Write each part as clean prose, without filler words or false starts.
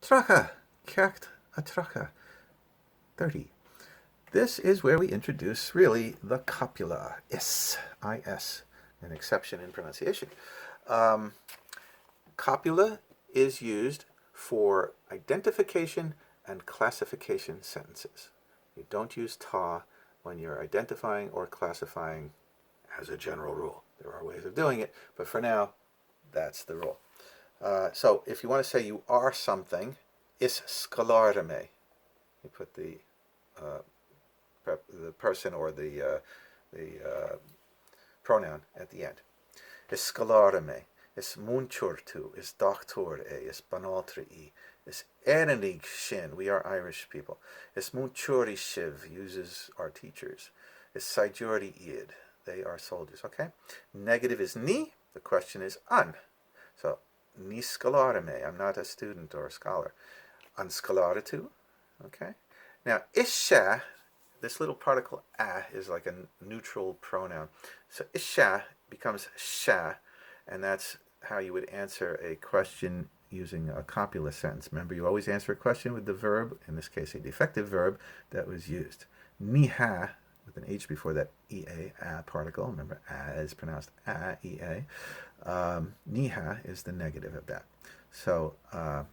Tracha, ceacht a tracha. 30. This is where we introduce, really, the copula, is, an exception in pronunciation. Copula is used for identification and classification sentences. You don't use ta when you're identifying or classifying as a general rule. There are ways of doing it, but for now, that's the rule. So if you want to say you are something, is scolarme. You put the person or the pronoun at the end. Is scolarme. Is munchurtu. Is doctor e. Is banaltre e. Is erenig shin. We are Irish people. Is munchuri shiv. Uses our teachers. Is saijuri id. They are soldiers. Okay. Negative is ni. The question is an. So ni scolarme. I'm not a student or a scholar. Unscolaritu. Okay. Now isha. This little particle a is like a neutral pronoun. So isha becomes sha, and that's how you would answer a question using a copula sentence. Remember, you always answer a question with the verb, in this case a defective verb, that was used. Niha, with an H before that ea, a particle. Remember, a is pronounced a, ea. Niha is the negative of that. So, and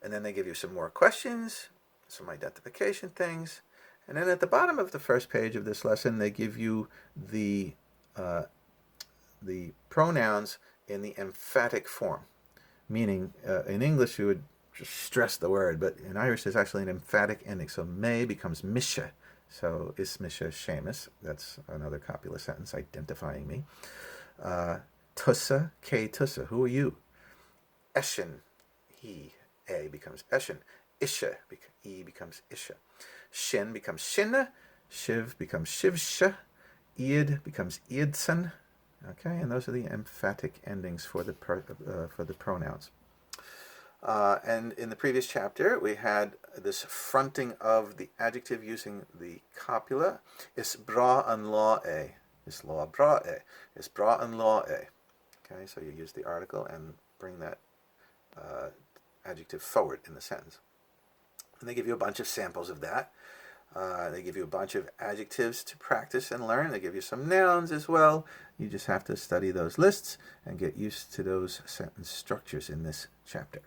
then they give you some more questions, some identification things. And then at the bottom of the first page of this lesson, they give you the pronouns in the emphatic form. Meaning, in English, you would just stress the word, but in Irish, there's actually an emphatic ending. So me becomes misha. So is misha Seamus. That's another copula sentence identifying me. Tussa, ke tussa. Who are you? Eshin, he, a becomes eshin. Isha, e becomes isha. Shin becomes shinna. Shiv becomes shivsha. Id becomes idsan. Okay, and those are the emphatic endings for the pronouns. And in the previous chapter, we had this fronting of the adjective using the copula. Is bra an law e. Is law bra e. Is bra an law e. Okay, so you use the article and bring that adjective forward in the sentence. And they give you a bunch of samples of that. They give you a bunch of adjectives to practice and learn. They give you some nouns as well. You just have to study those lists and get used to those sentence structures in this chapter.